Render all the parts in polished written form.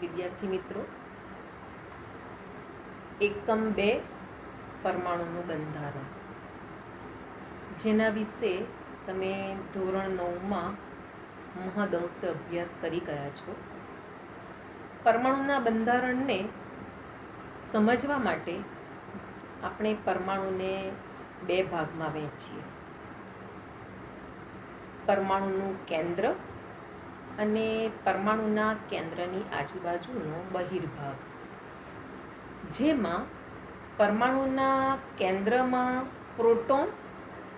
વિદ્યાર્થી મિત્રો, એકમ 2 પરમાણુનું બંધારણ, જેના વિશે તમે ધોરણ 9માં મહદઅંશે અભ્યાસ કરી ગયા છો. પરમાણુના બંધારણને સમજવા માટે આપણે પરમાણુને 2 ભાગમાં વહેંચીએ: પરમાણુનું કેન્દ્ર અને પરમાણુના કેન્દ્રની આજુબાજુનો બહિર્ભાગ. જેમાં પરમાણુના કેન્દ્રમાં પ્રોટોન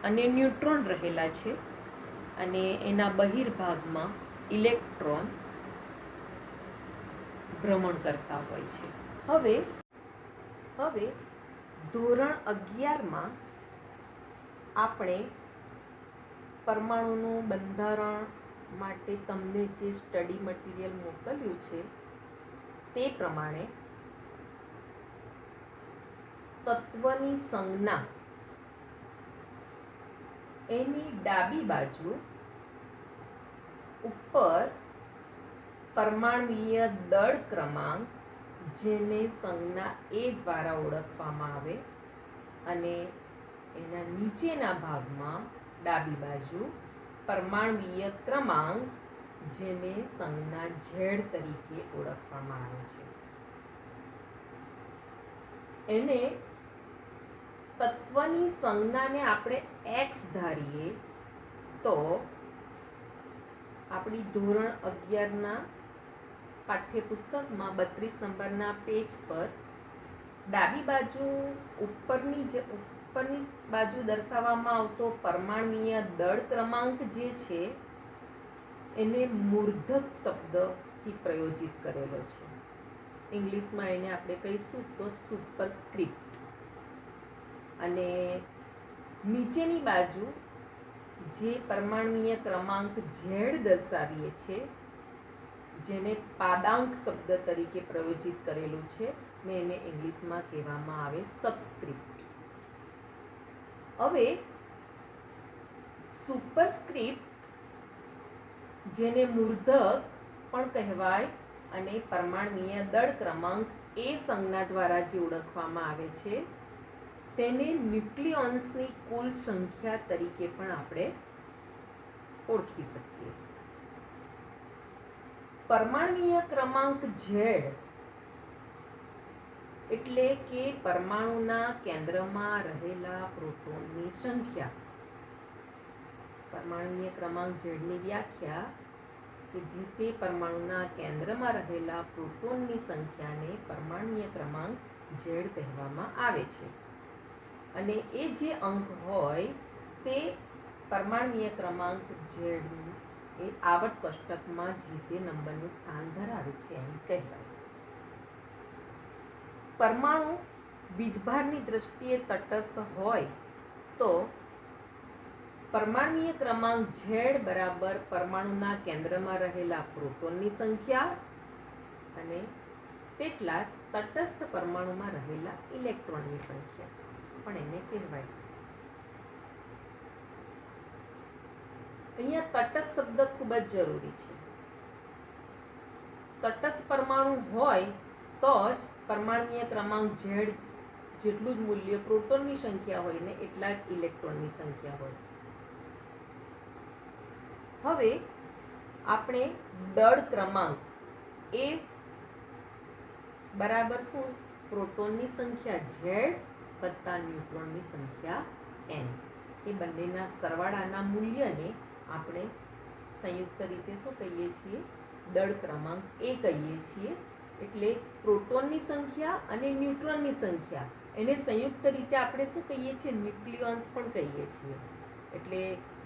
અને ન્યુટ્રોન રહેલા છે અને એના બહિર્ભાગમાં ઇલેક્ટ્રોન ભ્રમણ કરતા હોય છે. હવે ધોરણ 11માં આપણે પરમાણુનું બંધારણ માટે તમને જે સ્ટડી મટીરિયલ મોકલ્યું છે તે પ્રમાણે તત્વની સંજ્ઞા એની ડાબી બાજુ ઉપર પરમાણ્વીય દળ ક્રમાંક, જેને સંજ્ઞા એ દ્વારા ઓળખવામાં આવે, અને એના નીચેના ભાગમાં ડાબી બાજુ પરમાણ્વીય ક્રમાંક, જેને સંજ્ઞા ઝેડ તરીકે ઓળખવામાં આવે છે. એને તત્વની સંજ્ઞાને આપણે x ધારીએ તો આપણી ધોરણ 11ના પાઠ્યપુસ્તકમાં 32 નંબરના પેજ પર ડાબી બાજુ ઉપરની બાજુ દર્શાવવામાં આવતો પરમાણ્વીય દળ ક્રમાંક જે છે એને મૂર્ધક શબ્દથી પ્રયોજિત કરેલો છે. ઇંગ્લિશમાં એને આપણે કહીશું તો સુપરસ્ક્રિપ્ટ. અને નીચેની બાજુ જે પરમાણ્વીય ક્રમાંક ઝેડ દર્શાવીએ છે, જેને પાદાંક શબ્દ તરીકે પ્રયોજિત કરેલું છે, ને એને ઇંગ્લિશમાં કહેવામાં આવે સબસ્ક્રિપ્ટ. હવે સુપરસ્ક્રિપ્ટ, જેને મૂર્ધક પણ કહેવાય અને પરમાણ્વીય દળ ક્રમાંક એ સંજ્ઞા દ્વારા જે ઓળખવામાં આવે છે, તેને ન્યુક્લિયોન્સની કુલ સંખ્યા તરીકે પણ આપણે ઓળખી શકીએ. પરમાણ્વીય ક્રમાંક ઝેડ એટલે કે પરમાણુના કેન્દ્રમાં રહેલા પ્રોટોનની સંખ્યા. પરમાણ્વીય ક્રમાંક ઝેડની વ્યાખ્યા કે જે તે પરમાણુના કેન્દ્રમાં રહેલા પ્રોટોનની સંખ્યાને પરમાણ્વીય ક્રમાંક ઝેડ કહેવામાં આવે છે. અને એ જે અંક હોય તે પરમાણ્વીય ક્રમાંક ઝેડ એ આવર્ત કોષ્ટકમાં જે તે નંબરનું સ્થાન ધરાવે છે એમ કહેવાય. પરમાણુ વીજભારની દ્રષ્ટિએ તટસ્થ હોય તો પરમાણ્વીય ક્રમાંક ઝેડ બરાબર પરમાણુના કેન્દ્રમાં રહેલા પ્રોટોનની સંખ્યા અને તેટલા જ તટસ્થ પરમાણુમાં રહેલા ઇલેક્ટ્રોનની સંખ્યા પણ એને કહેવાય. અહીંયા તટસ્થ શબ્દ ખૂબ જ જરૂરી છે. તટસ્થ પરમાણુ હોય તો જ પરમાણ્વીય ક્રમાંક ઝેડ જેટલું જ મૂલ્ય પ્રોટોનની સંખ્યા હોય ને એટલા જ ઇલેક્ટ્રોનની સંખ્યા હોય. હવે આપણે દળ ક્રમાંક એ બરાબર શું? પ્રોટોનની સંખ્યા ઝેડ વત્તા ન્યુટ્રોનની સંખ્યા n, એ બંનેના સરવાળાના મૂલ્યને આપણે સંયુક્ત રીતે શું કહીએ છીએ? દળ ક્રમાંક એ કહીએ છીએ. એટલે પ્રોટોનની સંખ્યા અને ન્યુટ્રોનની સંખ્યા એને સંયુક્ત રીતે આપણે શું કહીએ છીએ? ન્યુક્લિયોન્સ પણ કહીએ છીએ. એટલે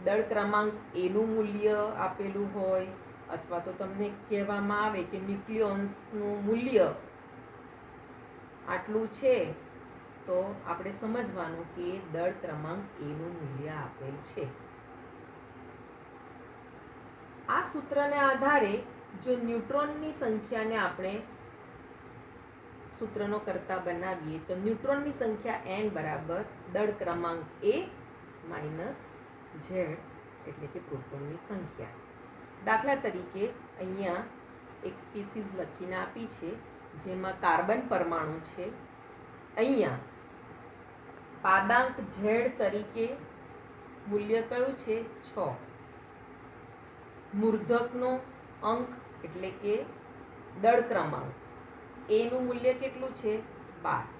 દળ ક્રમાંક એનું મૂલ્ય આપેલું હોય અથવા તો તમને કહેવામાં આવે કે ન્યુક્લિયોન્સનું મૂલ્ય આટલું છે, તો આપણે સમજવાનું કે દળ ક્રમાંક એનું મૂલ્ય આપેલ છે. આ સૂત્રને આધારે જો ન્યુટ્રોનની સંખ્યાને આપણે સૂત્રનો કરતા બનાવીએ તો ન્યુટ્રોનની સંખ્યા n બરાબર દળ ક્રમાંક એ માઇનસ ઝેડ એટલે કે પ્રોટોનની સંખ્યા. દાખલા તરીકે અહીંયા એક સ્પીસીઝ લખીને આપી છે જેમાં કાર્બન પરમાણુ છે. અહીંયા પાદાંક ઝેડ તરીકે મૂલ્ય કયું છે? 6. મૂર્ધકનો અંક એટલે કે દળ ક્રમાંક એનું મૂલ્ય કેટલું છે? 12.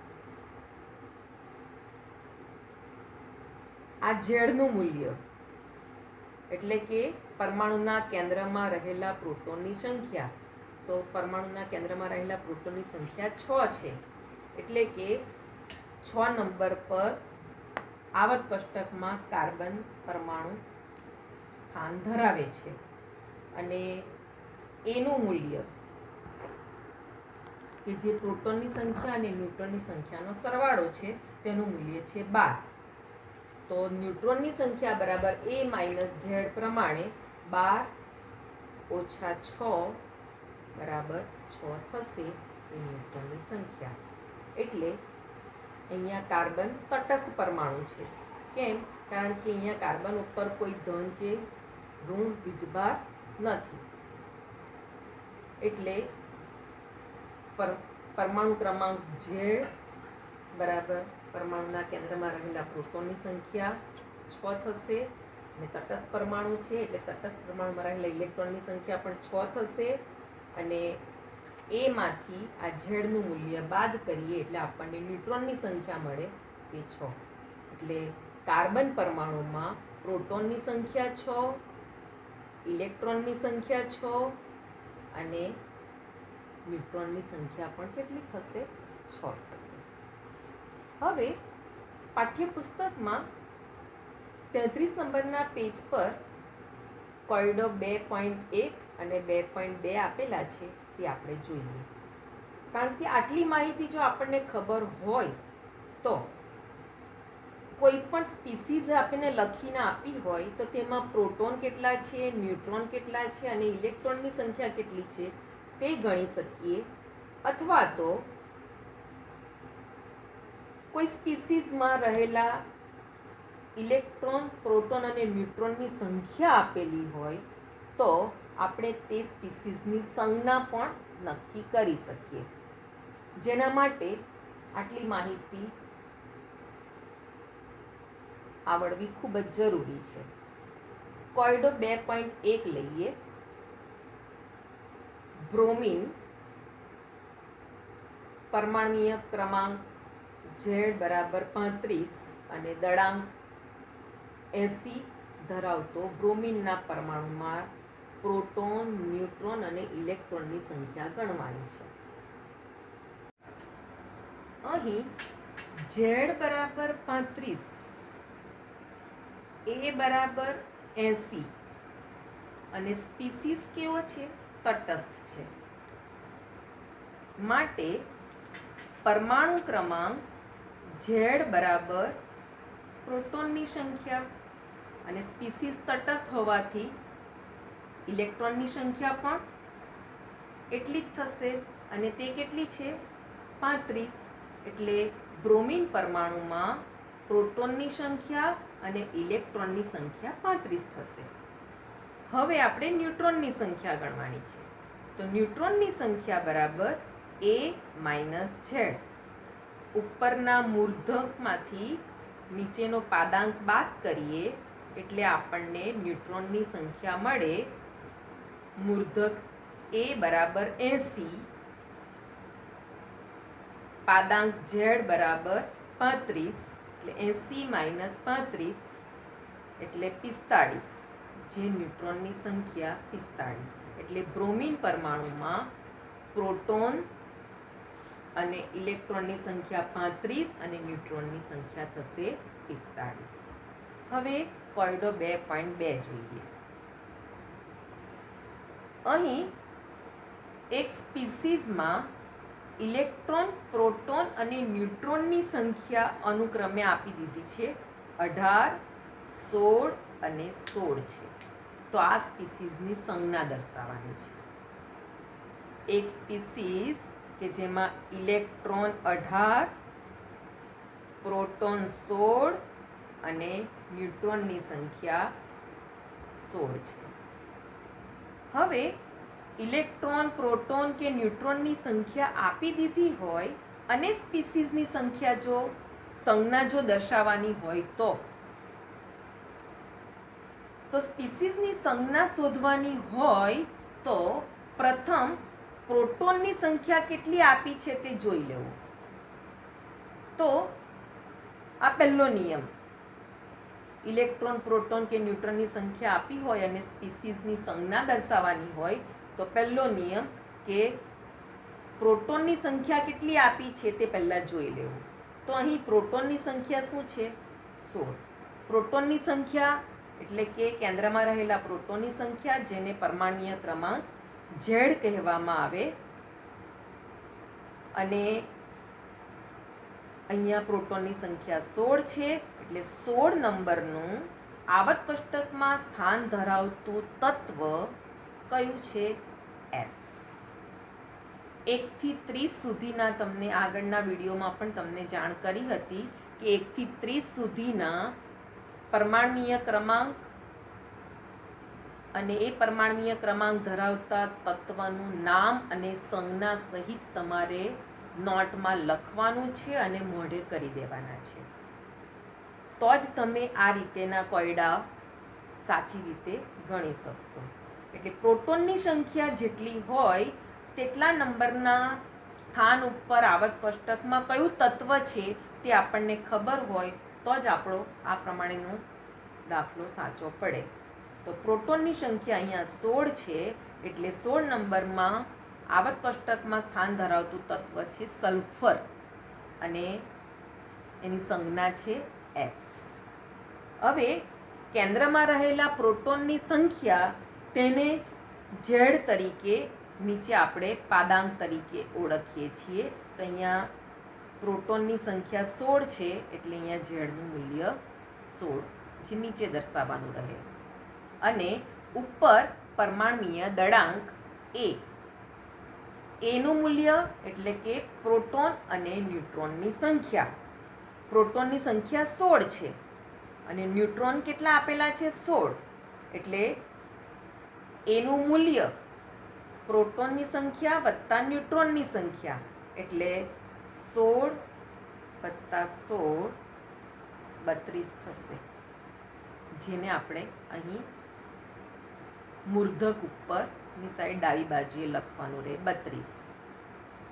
આ ઝેડનું મૂલ્ય એટલે કે પરમાણુના કેન્દ્રમાં રહેલા પ્રોટોનની સંખ્યા. તો પરમાણુના કેન્દ્રમાં રહેલા પ્રોટોનની સંખ્યા 6 છે. એટલે કે 6 નંબર પર આવર્ત કોષ્ટકમાં કાર્બન પરમાણુ સ્થાન ધરાવે છે. અને એનું મૂલ્ય કે જે પ્રોટોનની સંખ્યા અને ન્યુટ્રોનની સંખ્યાનો સરવાળો છે તેનું મૂલ્ય છે 12. તો ન્યુટ્રોનની સંખ્યા બરાબર A માઇનસ ઝેડ પ્રમાણે 12 ઓછા 6 બરાબર 6 થશે. એ ન્યુટ્રોનની સંખ્યા. એટલે અહીંયા કાર્બન તટસ્થ પરમાણુ છે. કેમ? કારણ કે અહીંયા કાર્બન ઉપર કોઈ ધન કે ઋણ વીજભાર નથી. એટલે પરમાણુ ક્રમાંક ઝેડ બરાબર પરમાણુના કેન્દ્રમાં રહેલા પ્રોટોનની સંખ્યા 6 થશે. અને તટસ્થ પરમાણુ છે એટલે તટસ્થ પરમાણુમાં રહેલા ઇલેક્ટ્રોનની સંખ્યા પણ 6 થશે. અને એમાંથી આ ઝેડનું મૂલ્ય બાદ કરીએ એટલે આપણને ન્યુટ્રોનની સંખ્યા મળે તે 6. એટલે કાર્બન પરમાણુમાં પ્રોટોનની સંખ્યા 6, ઇલેક્ટ્રોનની સંખ્યા 6 અને ન્યુટ્રોનની સંખ્યા પણ કેટલી થશે? 6 થશે. હવે પાઠ્યપુસ્તકમાં 33 નંબરના પેજ પર કોયડો 2.1 અને 2.2 આપેલા છે તે આપણે જોઈએ. કારણ કે આટલી માહિતી જો આપણને ખબર હોય તો કોઈ પણ સ્પીસીઝ આપણને લખીને આપી હોય તો તેમાં પ્રોટોન કેટલા છે, ન્યુટ્રોન કેટલા છે અને ઇલેક્ટ્રોનની સંખ્યા કેટલી છે તે ગણી શકીએ. અથવા તો કોઈ સ્પીસીઝમાં રહેલા ઇલેક્ટ્રોન, પ્રોટોન અને ન્યુટ્રોનની સંખ્યા આપેલી હોય તો આપણે તે સ્પીસીઝની સંજ્ઞા પણ નક્કી કરી શકીએ. જેના માટે આટલી માહિતી આવડવી ખૂબ જ જરૂરી છે. કોયડો 2.1 લઈએ. બ્રોમિન પરમાણ્વીય ક્રમાંક ઝેડ બરાબર 35 અને દળાંક 80 ધરાવતો બ્રોમિનના પરમાણુમાં પ્રોટોન, ન્યુટ્રોન અને ઇલેક્ટ્રોનની સંખ્યા ગણવાની છે. અહીં ઝેડ બરાબર 35, એ બરાબર 80 અને સ્પીસીસ કેવો છે? તટસ્થ છે. માટે પરમાણુ ક્રમાંક ઝેડ બરાબર પ્રોટોનની સંખ્યા અને સ્પીસીસ તટસ્થ હોવાથી ઇલેક્ટ્રોનની સંખ્યા પણ એટલી જ થશે. અને તે કેટલી છે? 35. એટલે બ્રોમિન પરમાણુમાં પ્રોટોનની સંખ્યા અને ઇલેક્ટ્રોનની સંખ્યા 35 થશે. હવે આપણે ન્યુટ્રોનની સંખ્યા ગણવાની છે. તો ન્યુટ્રોનની સંખ્યા બરાબર A માઇનસ ઝેડ. ઉપરના મૂર્ધકમાંથી નીચેનો પાદાંક બાદ કરીએ એટલે આપણને ન્યુટ્રોનની સંખ્યા મળે. મૂર્ધક A બરાબર 80, પાદાંક ઝેડ બરાબર 35 એટલે 80 માઇનસ 35 એટલે 45, જે ન્યુટ્રોનની સંખ્યા 45. એટલે બ્રોમિન પરમાણુમાં પ્રોટોન અને ઇલેક્ટ્રોનની સંખ્યા 35 અને ન્યુટ્રોનની સંખ્યા થશે 45. હવે કોયડો 2.2 જોઈએ. અહીં એક સ્પીસીઝમાં ઇલેક્ટ્રોન, પ્રોટોન અને ન્યુટ્રોનની સંખ્યા અનુક્રમે આપી દીધી છે. 18, 16 અને 16 છે. તો આ સ્પીસીઝની સંજ્ઞા દર્શાવવાની છે. એક સ્પીસીઝ કે જેમાં ઇલેક્ટ્રોન 18, પ્રોટોન 16 અને ન્યુટ્રોનની સંખ્યા 16 છે. હવે ઇલેક્ટ્રોન, પ્રોટોન કે ન્યુટ્રોનની સંખ્યા આપી દીધી હોય અને સ્પીસીઝની સંખ્યા જો સંજ્ઞા જો દર્શાવવાની હોય તો સ્પીસીઝની સંજ્ઞા શોધવાની હોય તો પ્રથમ પ્રોટોનની સંખ્યા કેટલી આપી છે તે જોઈ લેવું. તો આ પહેલો નિયમ, ઇલેક્ટ્રોન, પ્રોટોન કે ન્યુટ્રોનની સંખ્યા આપી હોય અને સ્પીસીઝની સંજ્ઞા દર્શાવવાની હોય તો પહેલો નિયમ કે પ્રોટોનની સંખ્યા કેટલી આપી છે તે પહેલાં જોઈ લેવું. તો અહીં પ્રોટોનની સંખ્યા શું છે? 16. પ્રોટોનની સંખ્યા એટલે કે કેન્દ્રમાં રહેલા પ્રોટોનની સંખ્યા, જેને પરમાણ્વીય ક્રમાંક Z કહેવામાં આવે, અને અહીંયા પ્રોટોનની સંખ્યા 16 છે એટલે 16 નંબરનું આવર્ત કોષ્ટકમાં સ્થાન ધરાવતું તત્વ કયું છે? S. 1 થી 30 સુધીના તમને આગળના વિડીયોમાં પણ તમને જાણ કરી હતી કે 1 થી 30 સુધીના પરમાણ્વીય ક્રમાંક અને એ પરમાણ્વીય ક્રમાંક ધરાવતા તત્વનું નામ અને સંજ્ઞા સહિત તમારે નોટમાં લખવાનું છે અને મોઢે કરી દેવાના છે. તો જ તમે આ રીતેના કોયડા સાચી રીતે ગણી શકશો. એટલે પ્રોટોનની સંખ્યા જેટલી હોય તેટલા નંબરના સ્થાન ઉપર આવર્ત કોષ્ટકમાં કયું તત્વ છે તે આપણને ખબર હોય તો જ આપણો આ પ્રમાણેનો દાખલો સાચો પડે. તો પ્રોટોનની સંખ્યા અહીંયા 16 છે એટલે 16 નંબરમાં આવર્ત કોષ્ટકમાં સ્થાન ધરાવતું તત્વ છે સલ્ફર અને એની સંજ્ઞા છે S. હવે કેન્દ્રમાં રહેલા પ્રોટોનની સંખ્યા તેને જ Z તરીકે નીચે આપણે પાદાંક તરીકે ઓળખીએ છીએ. તો અહીંયા પ્રોટોનની સંખ્યા 16 છે એટલે અહીંયા ઝેડનું મૂલ્ય 16 જે નીચે દર્શાવવાનું રહે, અને ઉપર પરમાણ્વીય દળાંક A. એનું મૂલ્ય એટલે કે પ્રોટોન અને ન્યુટ્રોનની સંખ્યા. પ્રોટોનની સંખ્યા 16 છે અને ન્યુટ્રોન કેટલા આપેલા છે? 16. એટલે એનું મૂલ્ય પ્રોટોનની સંખ્યા વત્તા ન્યુટ્રોનની સંખ્યા એટલે 16 વત્તા 16 32 થશે, જેને આપણે અહીં મૂર્ધક ઉપરની સાઈડ ડાબી બાજુએ લખવાનું રહે 32.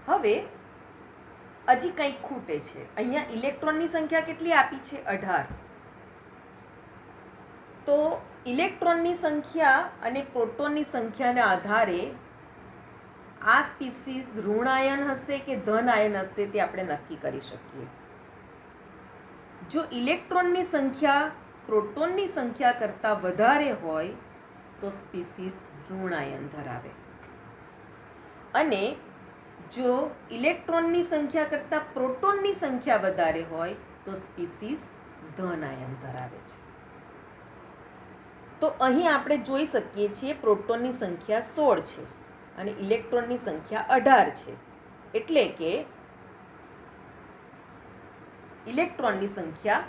હવે હજી કંઈક ખૂટે છે. અહીંયા ઇલેક્ટ્રોનની સંખ્યા કેટલી આપી છે? 18. તો ઇલેક્ટ્રોનની સંખ્યા અને પ્રોટોનની સંખ્યાના આધારે આ સ્પીસીઝ ઋણાયન હશે કે ધન આયન હશે તે આપણે નક્કી કરી શકીએ. જો ઇલેક્ટ્રોનની સંખ્યા પ્રોટોનની સંખ્યા કરતાં વધારે હોય તો સ્પીસીઝ ઋણાયન ધરાવે, અને જો ઇલેક્ટ્રોનની સંખ્યા કરતાં પ્રોટોનની સંખ્યા વધારે હોય તો સ્પીસીઝ ધન આયન ધરાવે છે. તો અહીં આપણે જોઈ શકીએ છીએ પ્રોટોનની સંખ્યા 16 છે અને ઇલેક્ટ્રોનની સંખ્યા 18 છે, એટલે કે ઇલેક્ટ્રોનની સંખ્યા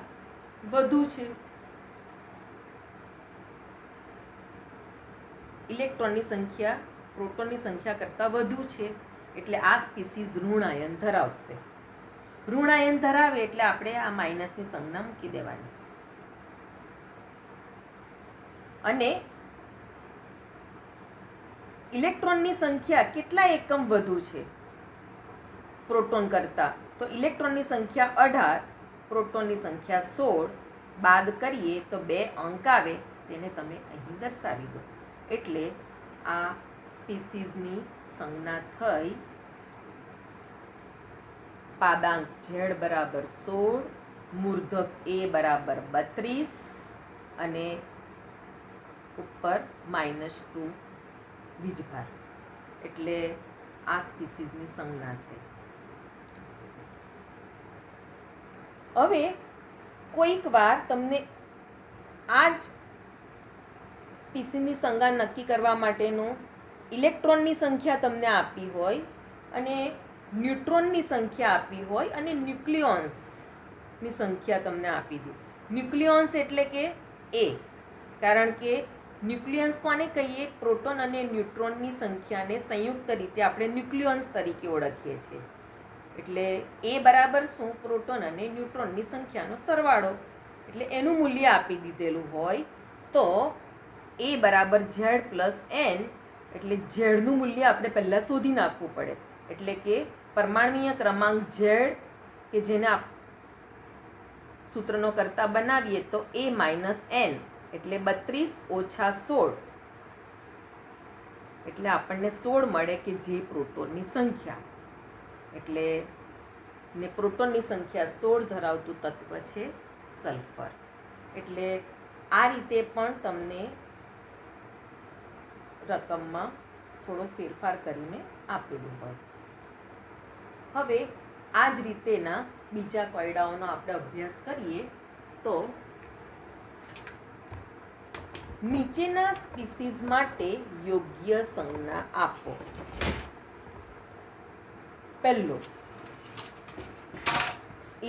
વધુ છે. ઇલેક્ટ્રોનની સંખ્યા પ્રોટોનની સંખ્યા કરતાં વધુ છે એટલે આ સ્પીસીઝ ઋણાયન ધરાવશે. ઋણાયન ધરાવે એટલે આપણે આ માઇનસની સંજ્ઞા મૂકી દેવાની. અને ઇલેક્ટ્રોનની સંખ્યા કેટલા એકમ વધુ છે પ્રોટોન કરતાં? તો ઇલેક્ટ્રોનની સંખ્યા 18, પ્રોટોનની સંખ્યા 16, બાદ કરીએ તો 2 અંક આવે, તેને તમે અહીં દર્શાવી દો. એટલે આ સ્પીસીઝની સંજ્ઞા થઈ પાદાંક Z બરાબર 16, મૂર્ધક A બરાબર 32 અને ઉપર -2 વીજભાર, એટલે આ સ્પીસીઝની સંજ્ઞા થઈ. હવે કોઈક વાર તમને આ જ સ્પીસીઝની સંજ્ઞા નક્કી કરવા માટેનું ઇલેક્ટ્રોનની સંખ્યા તમને આપી હોય અને ન્યુટ્રોનની સંખ્યા આપી હોય અને ન્યુક્લિયોન્સની સંખ્યા તમને આપી દી. ન્યુક્લિયોન્સ એટલે કે A, કારણ કે ન્યુક્લિયન્સ કોને કહીએ? પ્રોટોન અને ન્યુટ્રોનની સંખ્યાને સંયુક્ત રીતે આપણે ન્યુક્લિયન્સ તરીકે ઓળખીએ છીએ. એટલે એ બરાબર શું? પ્રોટોન અને ન્યુટ્રોનની સંખ્યાનો સરવાળો. એટલે એનું મૂલ્ય આપી દીધેલું હોય તો એ બરાબર ઝેડ પ્લસ એન, એટલે ઝેડનું મૂલ્ય આપણે પહેલાં શોધી નાખવું પડે. એટલે કે પરમાણ્વીય ક્રમાંક ઝેડ કે જેને સૂત્રનો કરતા બનાવીએ તો એ માઇનસ એન, એટલે 32 ઓછા 16, એટલે આપણને 16 મળે કે જે પ્રોટોનની સંખ્યા. એટલે ને પ્રોટોનની સંખ્યા 16 ધરાવતું તત્વ છે સલ્ફર. એટલે આ રીતે પણ તમને રકમમાં થોડો ફેરફાર કરીને આપેલું હોય. હવે આ જ રીતેના બીજા કોયડાઓનો આપણે અભ્યાસ કરીએ તો નીચેના સ્પીસીઝ માટે યોગ્ય સંજ્ઞા આપો. પહેલો,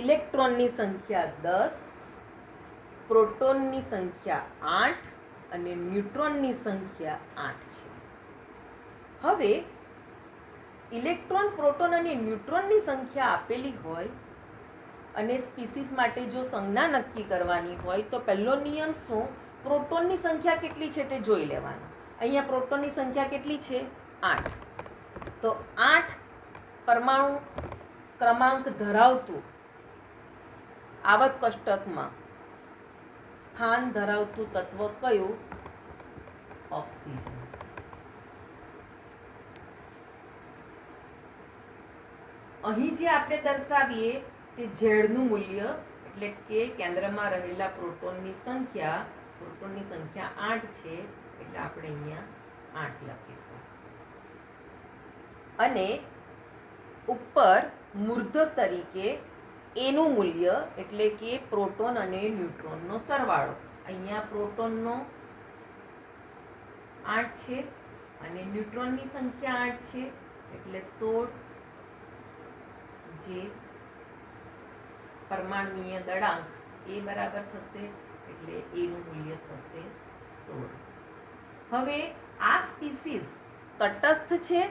ઇલેક્ટ્રોનની સંખ્યા 10, પ્રોટોનની સંખ્યા 8 અને ન્યુટ્રોનની સંખ્યા 8 છે. હવે ઇલેક્ટ્રોન, પ્રોટોન અને ન્યુટ્રોનની સંખ્યા આપેલી હોય અને સ્પીસીસ માટે જો સંજ્ઞા નક્કી કરવાની હોય તો પહેલો નિયમ શું? પ્રોટોનની સંખ્યા કેટલી છે તે જોઈ લેવાનું. અહીંયા પ્રોટોનની સંખ્યા કેટલી છે? 8. તો 8 પરમાણુ ક્રમાંક ધરાવતું આવત કોષ્ટકમાં સ્થાન ધરાવતું તત્વ કયું? ઓક્સિજન. અહીં જે આપણે દર્શાવીએ તે ઝેડનું મૂલ્ય, એટલે કે કેન્દ્રમાં રહેલા પ્રોટોનની સંખ્યા 8 છે, એટલે આપણે અહીંયા 8 લખીશું. અને ઉપર મૂર્ધક તરીકે એનું મૂલ્ય, એટલે કે પ્રોટોન અને ન્યુટ્રોનનો સરવાળો. અહીંયા પ્રોટોનનો 8 છે અને ન્યુટ્રોનની સંખ્યા 8 છે, એટલે 16, જે પરમાણ્વીય દળાંક એ બરાબર થશે, એટલે એનું મૂલ્ય થશે 16. હવે આ સ્પીસીસ તટસ્થ છે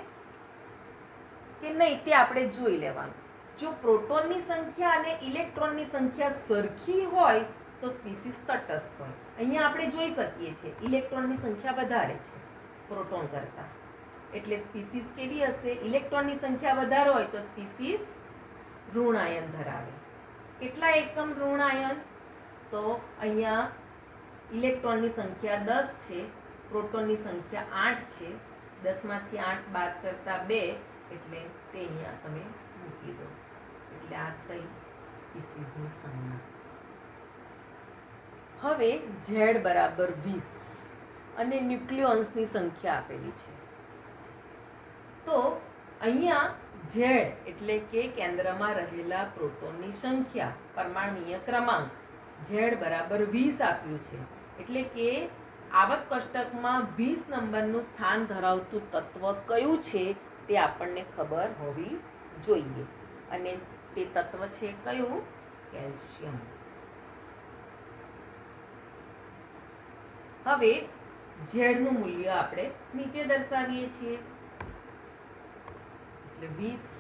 કે નહીં તે આપણે જોઈ લેવાનું. જો પ્રોટોનની સંખ્યા અને ઇલેક્ટ્રોનની સંખ્યા સરખી હોય તો સ્પીસીસ તટસ્થ હોય. અહીંયા આપણે જોઈ શકીએ છીએ ઇલેક્ટ્રોનની સંખ્યા વધારે છે પ્રોટોન કરતાં, એટલે સ્પીસીસ કેવી હશે? ઇલેક્ટ્રોનની સંખ્યા વધારે હોય તો સ્પીસીસ ઋણ આયન ધરાવે. કેટલા એકમ ઋણ આયન? તો અહીંયા ઇલેક્ટ્રોનની સંખ્યા 10 છે, પ્રોટોનની સંખ્યા 8 છે. 10 માંથી 8 બાદ કરતા 2, એટલે તે અહીંયા તમે મૂકી દો. એટલે આ થઈ સ્પીસીસની સંજ્ઞા. હવે ઝેડ બરાબર 20 અને ન્યુક્લિયોન્સની સંખ્યા આપેલી છે. તો અહીંયા ઝેડ એટલે કે કેન્દ્રમાં રહેલા પ્રોટોનની સંખ્યા, પરમાણ્વીય ક્રમાંક ઝેડ બરાબર 20 આપ્યું છે. એટલે કે આવત કોષ્ટકમાં 20 નંબરનું સ્થાન ધરાવતું તત્વ કયું છે તે આપણને ખબર હોવી જોઈએ. અને તે તત્વ છે કયું? કેલ્શિયમ. હવે ઝેડનું મૂલ્ય આપણે નીચે દર્શાવીએ છીએ. એટલે 20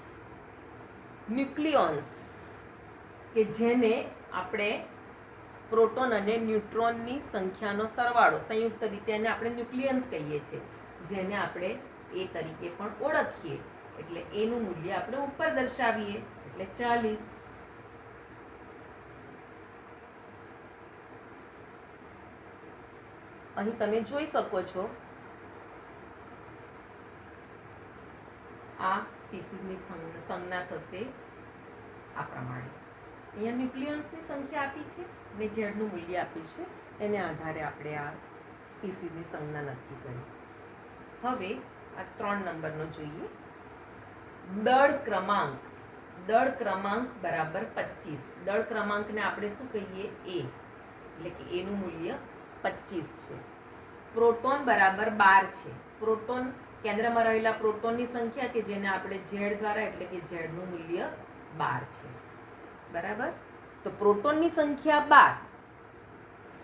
ન્યુક્લિયોન્સ કે જેને આપણે પ્રોટોન અને ન્યુટ્રોનની સંખ્યાનો સરવાળો, સંયુક્ત રીતે એને આપણે ન્યુક્લિયન્સ કહીએ છીએ, જેને આપણે એ તરીકે પણ ઓળખીએ. એટલે એનું મૂલ્ય આપણે ઉપર દર્શાવીએ, એટલે 40. અહીં તમે જોઈ શકો છો આ સ્પીસીસની સંજ્ઞા થશે આ પ્રમાણે. અહીંયા ન્યુક્લિયન્સની સંખ્યા આપી છે અને ઝેડનું મૂલ્ય આપ્યું છે, એને આધારે આપણે આ સ્પીસીસની સંજ્ઞા નક્કી કરી. હવે આ 3 નંબરનો જોઈએ. દળ ક્રમાંક બરાબર 25. દળ ક્રમાંકને આપણે શું કહીએ? એ, એટલે કે એનું મૂલ્ય 25 છે. પ્રોટોન બરાબર 12 છે. પ્રોટોન કેન્દ્રમાં રહેલા પ્રોટોનની સંખ્યા કે જેને આપણે ઝેડ દ્વારા, એટલે કે ઝેડનું મૂલ્ય 12 છે. બરાબર? તો પ્રોટોનની સંખ્યા 12,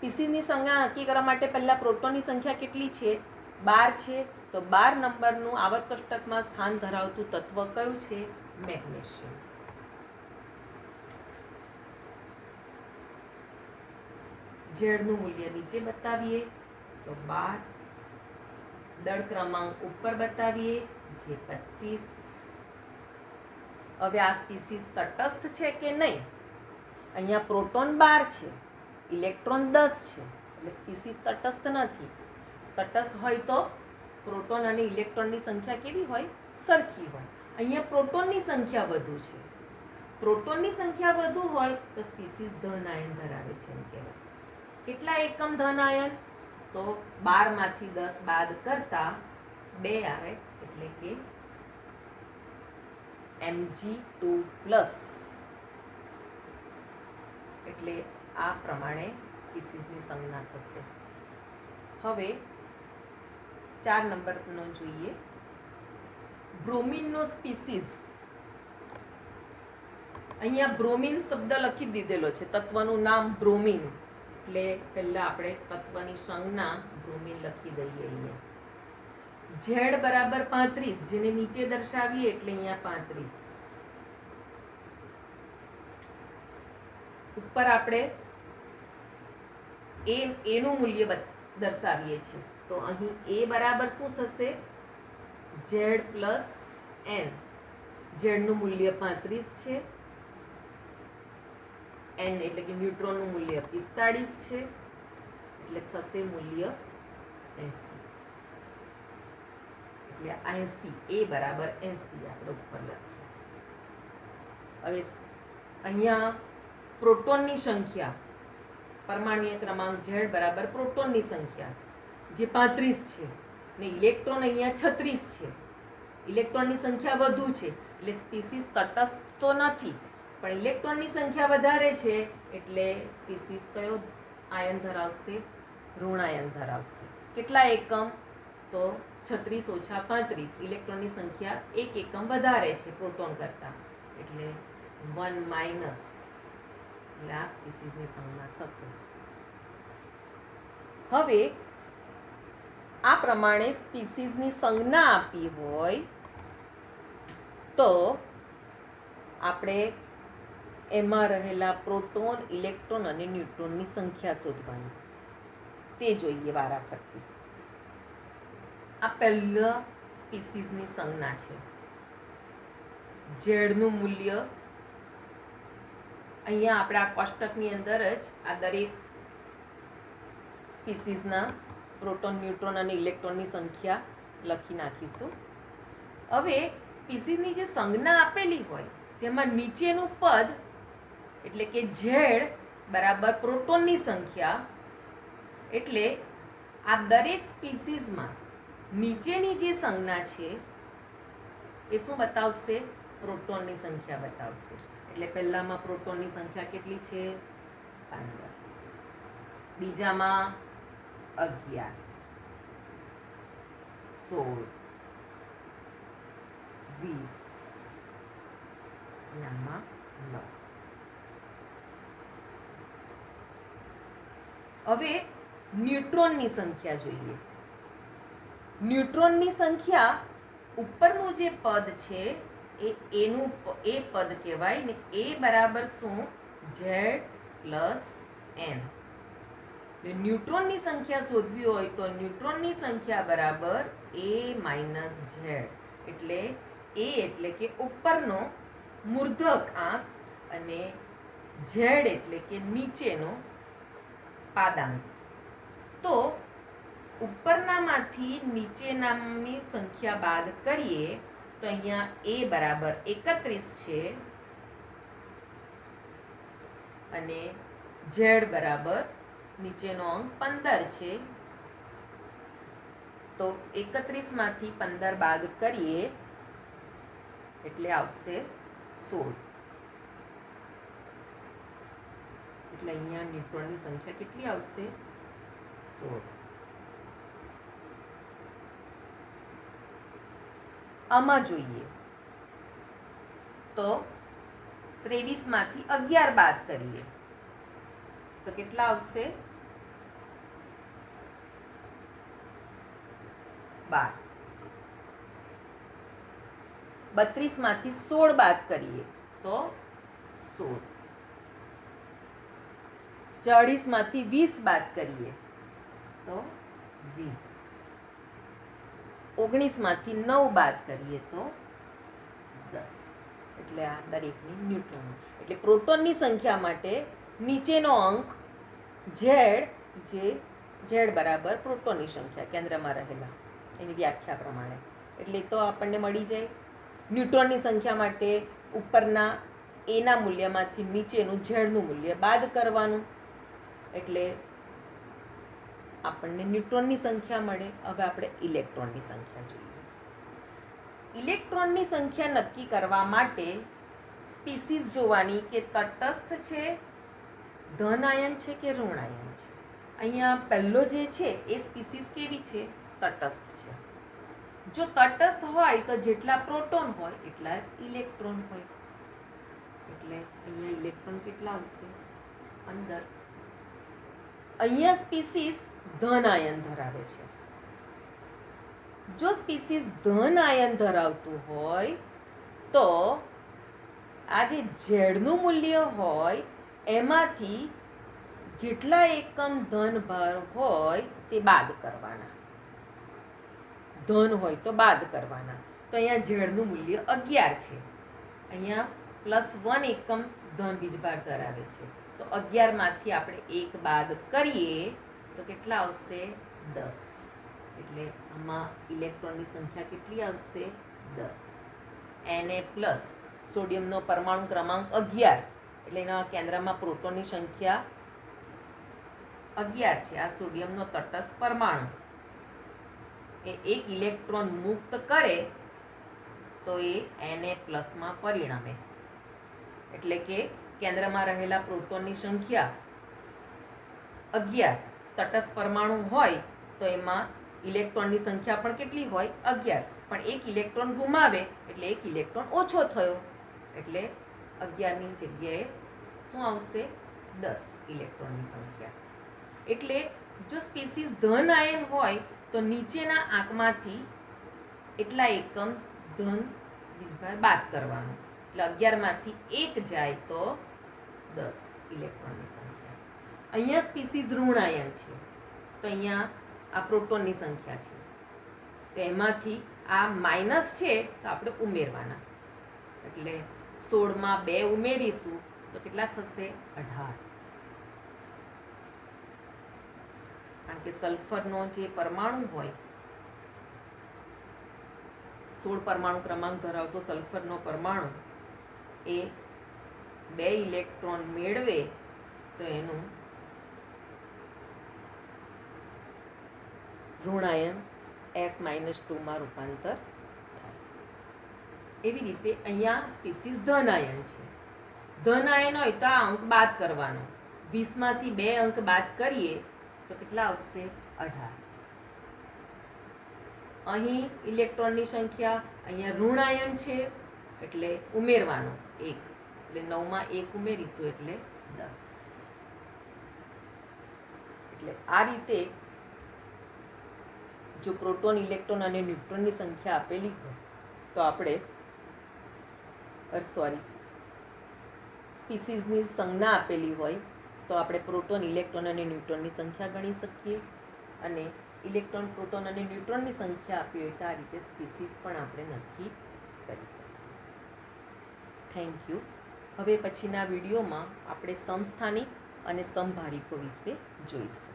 સ્પીસીસની સંજ્ઞા નક્કી કરવા માટે પહેલાં પ્રોટોનની સંખ્યા કેટલી છે? 12 છે. તો 12 નંબરનું આવર્ત કોષ્ટકમાં સ્થાન ધરાવતું તત્વ કયું છે? મેગ્નેશિયમ. ઝેડનું મૂલ્ય નીચે બતાવીએ તો 12, દળ ક્રમાંક ઉપર બતાવીએ જે 25. હવે આ સ્પીસીસ તટસ્થ છે કે નહીં? અહીંયા પ્રોટોન 12 છે, ઇલેક્ટ્રોન 10 છે, એટલે સ્પીસીસ તટસ્થ નથી. તટસ્થ હોય તો પ્રોટોન અને ઇલેક્ટ્રોનની સંખ્યા કેવી હોય? સરખી હોય. અહીંયા પ્રોટોનની સંખ્યા વધુ છે. પ્રોટોનની સંખ્યા વધુ હોય તો સ્પીસીસ ધન આયન ધરાવે છે એમ કહેવાય. કેટલા એકમ ધન આયન? તો 12 માંથી 10 બાદ કરતા 2 આવે, એટલે કે Mg2+. એટલે આ પ્રમાણે સ્પીસીસની સંજ્ઞા થશે. હવે 4 નંબરનો જોઈએ. બ્રોમિનનો સ્પીસીસ. અહીંયા બ્રોમિન શબ્દ લખી દીધેલો છે, તત્વનું નામ બ્રોમિન. એટલે પહેલા આપણે તત્વની સંજ્ઞા બ્રોમિન લખી દઈએ. અહીંયા ઝેડ બરાબર 35, જેને નીચે દર્શાવીએ એટલે અહીંયા 35. ઉપર આપણે એનું મૂલ્ય દર્શાવીએ છીએ. તો અહીં એ બરાબર શું થશે? Z plus N. ઝેડનું મૂલ્ય 35 છે, એન એટલે કે ન્યુટ્રોનનું મૂલ્ય 45 છે, એટલે થશે મૂલ્ય 80. એટલે 80, એ બરાબર 80 આપણે ઉપર લખીએ. હવે અહીંયા પ્રોટોનની સંખ્યા, પરમાણ્વીય ક્રમાંક ઝેડ બરાબર પ્રોટોનની સંખ્યા જે 35 છે, ને ઇલેક્ટ્રોન અહીંયા 36 છે. ઇલેક્ટ્રોનની સંખ્યા વધુ છે, એટલે સ્પીસીસ તટસ્થ તો નથી જ, પણ ઇલેક્ટ્રોનની સંખ્યા વધારે છે એટલે સ્પીસીસ કયો આયન ધરાવશે? ઋણ આયન ધરાવશે. કેટલા એકમ? તો 36 ઓછા 35. ઇલેક્ટ્રોનની સંખ્યા 1 એકમ વધારે છે પ્રોટોન કરતાં, એટલે 1 માઇનસ. એટલે આ સ્પીસીસની સંજ્ઞા થશે. હવે આ પ્રમાણે સ્પીસીસની સંજ્ઞા આપી હોય તો આપણે એમાં રહેલા પ્રોટોન, ઇલેક્ટ્રોન અને ન્યુટ્રોનની સંખ્યા શોધવાની. તે જોઈએ વારાફરતી. આ પહેલા સ્પીસીસની સંજ્ઞા છે. ઝેડનું મૂલ્ય અહીંયા આપણે આ કોષ્ટકની અંદર જ આ દરેક સ્પીસીસના પ્રોટોન, ન્યુટ્રોન અને ઇલેક્ટ્રોનની સંખ્યા લખી નાખીશું. હવે સ્પીસીસની જે સંજ્ઞા આપેલી હોય તેમાં નીચેનું પદ એટલે કે ઝેડ બરાબર પ્રોટોનની સંખ્યા, એટલે આ દરેક સ્પીસીસમાં નીચેની જે સંજ્ઞા છે એ શું બતાવશે? પ્રોટોનની સંખ્યા બતાવશે. એટલે પહેલામાં પ્રોટોનની સંખ્યા કેટલી છે? 15. બીજામાં 11, 16, 20, આમાં 9. હવે ન્યુટ્રોનની સંખ્યા જોઈએ. ન્યુટ્રોનની સંખ્યા ઉપરનું જે પદ છે એ પદ કહેવાય ને. એ બરાબર શું? Z plus N. ન્યુટ્રોનની સંખ્યા શોધવી હોય તો ન્યુટ્રોનની સંખ્યા બરાબર એ માઇનસ ઝેડ. એટલે એ એટલે કે ઉપરનો મૂર્ધક આંક અને ઝેડ એટલે કે નીચેનો પાદાંક. તો ઉપરનામાંથી નીચેનાની સંખ્યા બાદ કરીએ તો અહીંયા એ બરાબર 31 છે અને ઝેડ બરાબર નીચેનો અંક 15 છે. તો 31 માંથી 15 બાદ કરીએ એટલે આવશે 16. એટલે અહીંયા ન્યુટ્રોનની સંખ્યા કેટલી આવશે? 16. આમાં જોઈએ તો 23 માંથી 11 બાદ કરીએ તો કેટલા આવશે? 12. 32 માંથી 16 બાદ કરીએ તો 16. 40 માંથી 20 બાદ કરીએ તો 20. 19 માંથી 9 બાદ કરીએ તો 10. એટલે આ દરેકની ન્યુટ્રોન. એટલે પ્રોટોનની સંખ્યા માટે નીચેનો અંક ઝેડ, જે ઝેડ બરાબર પ્રોટોનની સંખ્યા કેન્દ્રમાં રહેલા એની વ્યાખ્યા પ્રમાણે. એટલે તો આપણને મળી જાય. ન્યુટ્રોનની સંખ્યા માટે ઉપરના એના મૂલ્યમાંથી નીચેનું ઝેડનું મૂલ્ય બાદ કરવાનું, એટલે આપણને ન્યુટ્રોનની સંખ્યા મળે. હવે આપણે ઇલેક્ટ્રોનની સંખ્યા જોઈએ. ઇલેક્ટ્રોનની સંખ્યા નક્કી કરવા માટે સ્પીસીસ જોવાની કે તટસ્થ છે, ધન આયન છે કે ઋણ આયન છે. અહીંયા પહેલો જે છે એ સ્પીસીસ કેવી છે? તટસ્થ છે. જો તટસ્થ હોય તો જેટલા પ્રોટોન હોય એટલા જ ઇલેક્ટ્રોન હોય. એટલે અહીંયા ઇલેક્ટ્રોન કેટલા આવશે? અંદર. અહીંયા સ્પીસીસ ધન આયન ધરાવે છે. જો સ્પીસીસ ધન આયન ધરાવતું હોય તો આ જે ઝેડનું મૂલ્ય હોય એમાંથી જેટલા એકમ ધન ભાર હોય તે બાદ કરવાના. ધન હોય તો બાદ કરવાના. તો અહીંયા ઝેડનું મૂલ્ય 11 છે. અહીંયા +1 એકમ ધન વીજભાર ધરાવે છે. તો 11 માંથી આપણે 1 બાદ કરીએ તો કેટલા આવશે? 10. એટલે આમાં ઇલેક્ટ્રોનની સંખ્યા કેટલી આવશે? 10. Na+ સોડિયમનો પરમાણુ ક્રમાંક 11, એટલે એના કેન્દ્રમાં પ્રોટોનની સંખ્યા 11 છે. આ સોડિયમનો તટસ્થ પરમાણુ એ 1 ઇલેક્ટ્રોન મુક્ત કરે તો એ Na+ માં પરિણમે. એટલે કે કેન્દ્રમાં રહેલા પ્રોટોનની સંખ્યા 11, તટસ્થ પરમાણુ હોય તો એમાં ઇલેક્ટ્રોનની સંખ્યા પણ કેટલી હોય? 11. પણ 1 ઇલેક્ટ્રોન ગુમાવે એટલે 1 ઇલેક્ટ્રોન ઓછો થયો. એટલે 11ની જગ્યાએ શું આવશે? 10 ઇલેક્ટ્રોનની સંખ્યા. એટલે જો સ્પીસીસ ધન આયન હોય તો નીચેના આંકમાંથી એટલા એકમ ધન વીજભાર બાદ કરવાનો. એટલે 11 માંથી 1 જાય તો 10 ઇલેક્ટ્રોનની સંખ્યા. અહીંયા સ્પીસીસ ઋણ આયન છે તો અહીંયા આ પ્રોટોનની સંખ્યા છે. તો એમાંથી આ માઇનસ છે તો આપણે ઉમેરવાના. એટલે 16 માં 2 ઉમેરીશું તો કેટલા થશે? 18. કારણ કે સલ્ફરનો જે પરમાણુ હોય, 16 પરમાણુ ક્રમાંક ધરાવતો સલ્ફરનો પરમાણુ એ 2 ઇલેક્ટ્રોન મેળવે તો એનું ઋણાયન S-2 માં રૂપાંતર થાય. એવી રીતે અહીંયા સ્પીસીસ ધન આયન છે. ધન આયન હોય તો આ અંક બાદ કરવાનો. 20 માંથી 2 અંક બાદ કરીએ તો કેટલા આવશે? 18. અહીં ઇલેક્ટ્રોનની સંખ્યા, અહીંયા ઋણ આયન છે એટલે ઉમેરવાનો 1. એટલે 9 માં 1 ઉમેરીશું એટલે 10. એટલે આ રીતે જો પ્રોટોન, ઇલેક્ટ્રોન અને ન્યુટ્રોનની સંખ્યા આપેલી હોય તો આપણે સ્પીસીસની સંજ્ઞા આપેલી હોય તો આપણે પ્રોટોન, ઇલેક્ટ્રોન અને ન્યુટ્રોનની સંખ્યા ગણી શકીએ. અને ઇલેક્ટ્રોન, પ્રોટોન અને ન્યુટ્રોનની સંખ્યા આપી હોય તો આ રીતે સ્પીસીસ પણ આપણે નક્કી કરી શકીએ. Thank you. હવે પછીના વિડીયોમાં આપણે સમસ્થાનિક અને સમભારિકો વિશે જોઈશું.